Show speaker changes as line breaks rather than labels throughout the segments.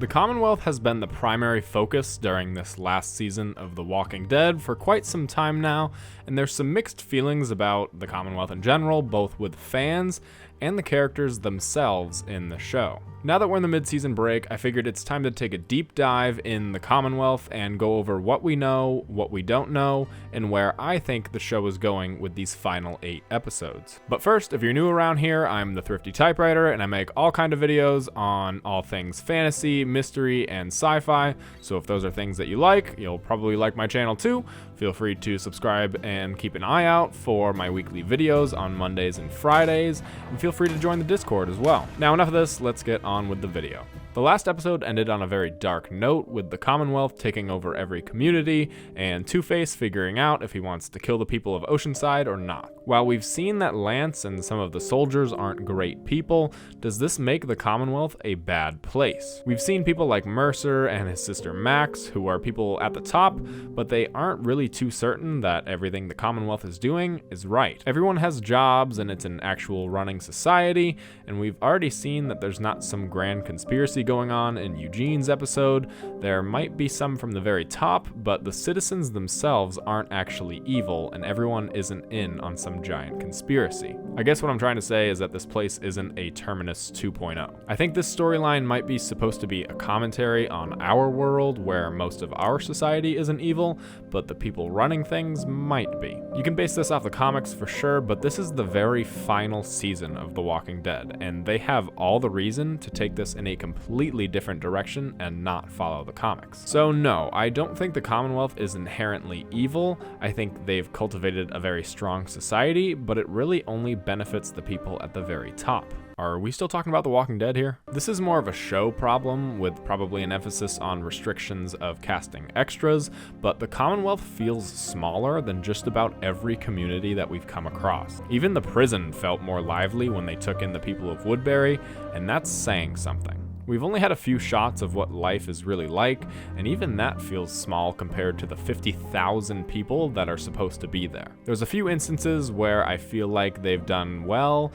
The Commonwealth has been the primary focus during this last season of The Walking Dead for quite some time now, and there's some mixed feelings about the Commonwealth in general, both with fans and the characters themselves in the show. Now that we're in the mid-season break, I figured it's time to take a deep dive in the Commonwealth and go over what we know, what we don't know, and where I think the show is going with these final 8 episodes. But first, if you're new around here, I'm the Thrifty Typewriter, and I make all kind of videos on all things fantasy, mystery, and sci-fi, so if those are things that you like, you'll probably like my channel too. Feel free to subscribe and keep an eye out for my weekly videos on Mondays and Fridays, and feel free to join the Discord as well. Now enough of this, let's get on with the video. The last episode ended on a very dark note, with the Commonwealth taking over every community, and Two-Face figuring out if he wants to kill the people of Oceanside or not. While we've seen that Lance and some of the soldiers aren't great people, does this make the Commonwealth a bad place? We've seen people like Mercer and his sister Max, who are people at the top, but they aren't really too certain that everything the Commonwealth is doing is right. Everyone has jobs and it's an actual running society, and we've already seen that there's not some grand conspiracy going on in Eugene's episode. There might be some from the very top, but the citizens themselves aren't actually evil, and everyone isn't in on some giant conspiracy. I guess what I'm trying to say is that this place isn't a Terminus 2.0. I think this storyline might be supposed to be a commentary on our world, where most of our society isn't evil, but the people running things might be. You can base this off the comics for sure, but this is the very final season of The Walking Dead, and they have all the reason to take this in a completely different direction and not follow the comics. So no, I don't think the Commonwealth is inherently evil. I think they've cultivated a very strong society, but it really only benefits the people at the very top. Are we still talking about The Walking Dead here? This is more of a show problem, with probably an emphasis on restrictions of casting extras, but the Commonwealth feels smaller than just about every community that we've come across. Even the prison felt more lively when they took in the people of Woodbury, and that's saying something. We've only had a few shots of what life is really like, and even that feels small compared to the 50,000 people that are supposed to be there. There's a few instances where I feel like they've done well,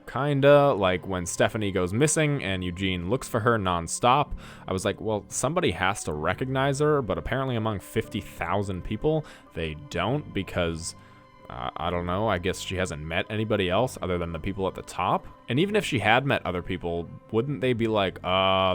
kinda, like when Stephanie goes missing and Eugene looks for her nonstop. I was like, well, somebody has to recognize her, but apparently among 50,000 people, they don't, because I don't know, I guess she hasn't met anybody else other than the people at the top. And even if she had met other people, wouldn't they be like,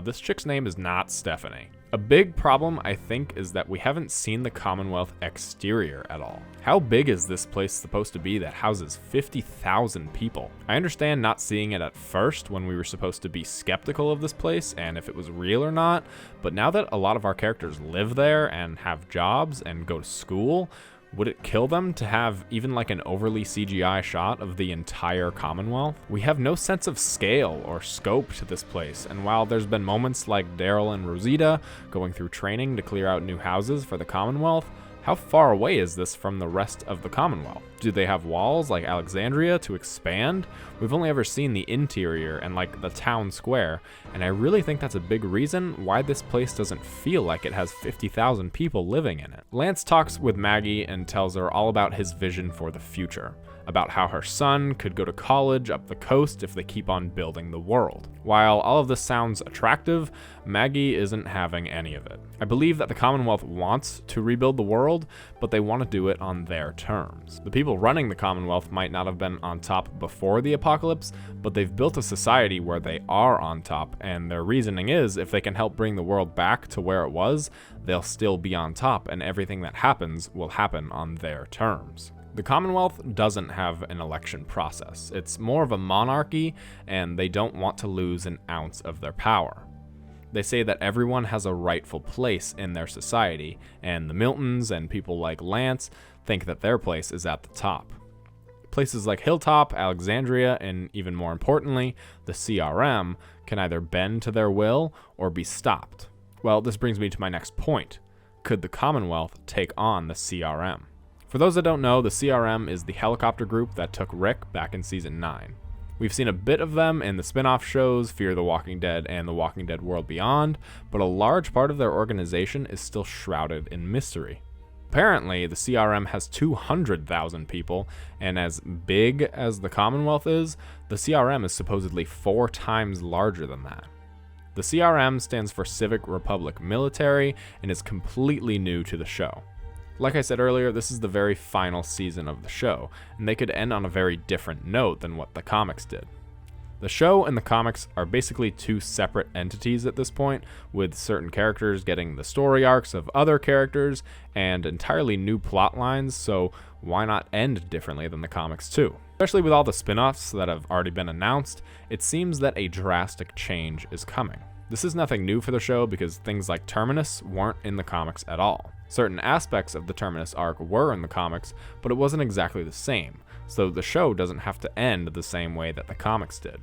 this chick's name is not Stephanie? A big problem, I think, is that we haven't seen the Commonwealth exterior at all. How big is this place supposed to be that houses 50,000 people? I understand not seeing it at first when we were supposed to be skeptical of this place and if it was real or not, but now that a lot of our characters live there and have jobs and go to school, would it kill them to have even like an overly CGI shot of the entire Commonwealth? We have no sense of scale or scope to this place, and while there's been moments like Daryl and Rosita going through training to clear out new houses for the Commonwealth, how far away is this from the rest of the Commonwealth? Do they have walls like Alexandria to expand? We've only ever seen the interior and like the town square, and I really think that's a big reason why this place doesn't feel like it has 50,000 people living in it. Lance talks with Maggie and tells her all about his vision for the future, about how her son could go to college up the coast if they keep on building the world. While all of this sounds attractive, Maggie isn't having any of it. I believe that the Commonwealth wants to rebuild the world, but they want to do it on their terms. The people running the Commonwealth might not have been on top before the apocalypse, but they've built a society where they are on top, and their reasoning is if they can help bring the world back to where it was, they'll still be on top, and everything that happens will happen on their terms. The Commonwealth doesn't have an election process. It's more of a monarchy, and they don't want to lose an ounce of their power. They say that everyone has a rightful place in their society, and the Miltons and people like Lance think that their place is at the top. Places like Hilltop, Alexandria, and even more importantly, the CRM can either bend to their will or be stopped. Well, this brings me to my next point. Could the Commonwealth take on the CRM? For those that don't know, the CRM is the helicopter group that took Rick back in season 9. We've seen a bit of them in the spin-off shows Fear the Walking Dead and The Walking Dead World Beyond, but a large part of their organization is still shrouded in mystery. Apparently, the CRM has 200,000 people, and as big as the Commonwealth is, the CRM is supposedly 4 times larger than that. The CRM stands for Civic Republic Military and is completely new to the show. Like I said earlier, this is the very final season of the show, and they could end on a very different note than what the comics did. The show and the comics are basically two separate entities at this point, with certain characters getting the story arcs of other characters and entirely new plot lines, so why not end differently than the comics too? Especially with all the spin-offs that have already been announced, it seems that a drastic change is coming. This is nothing new for the show because things like Terminus weren't in the comics at all. Certain aspects of the Terminus arc were in the comics, but it wasn't exactly the same, so the show doesn't have to end the same way that the comics did.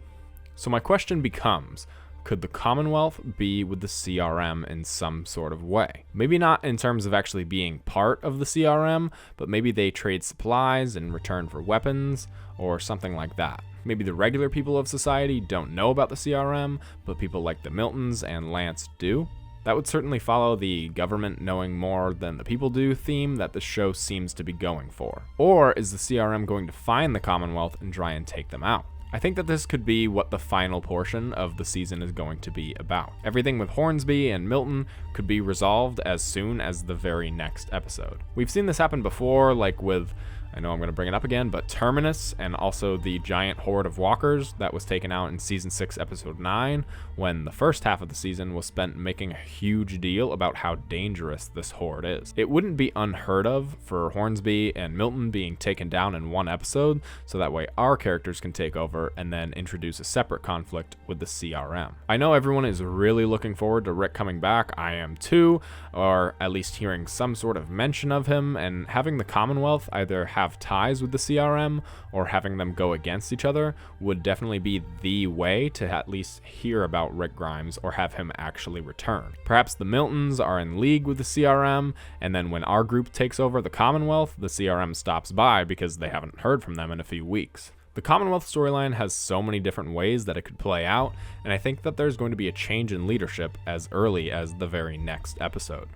So my question becomes, could the Commonwealth be with the CRM in some sort of way? Maybe not in terms of actually being part of the CRM, but maybe they trade supplies in return for weapons, or something like that. Maybe the regular people of society don't know about the CRM, but people like the Miltons and Lance do. That would certainly follow the government knowing more than the people do theme that the show seems to be going for. Or is the CRM going to find the Commonwealth and try and take them out? I think that this could be what the final portion of the season is going to be about. Everything with Hornsby and Milton could be resolved as soon as the very next episode. We've seen this happen before, like with, I know I'm going to bring it up again, but Terminus and also the giant horde of walkers that was taken out in Season 6, Episode 9, when the first half of the season was spent making a huge deal about how dangerous this horde is. It wouldn't be unheard of for Hornsby and Milton being taken down in one episode, so that way our characters can take over and then introduce a separate conflict with the CRM. I know everyone is really looking forward to Rick coming back, I am too, or at least hearing some sort of mention of him, and having the Commonwealth either have ties with the CRM or having them go against each other would definitely be the way to at least hear about Rick Grimes or have him actually return. Perhaps the Miltons are in league with the CRM, and then when our group takes over the Commonwealth, the CRM stops by because they haven't heard from them in a few weeks. The Commonwealth storyline has so many different ways that it could play out, and I think that there's going to be a change in leadership as early as the very next episode.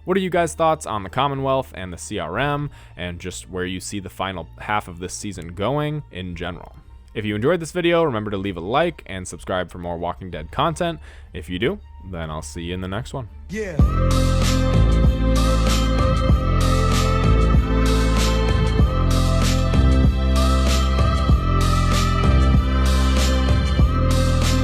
What are you guys' thoughts on the Commonwealth and the CRM, and just where you see the final half of this season going in general? If you enjoyed this video, remember to leave a like and subscribe for more Walking Dead content. If you do, then I'll see you in the next one.
Yeah.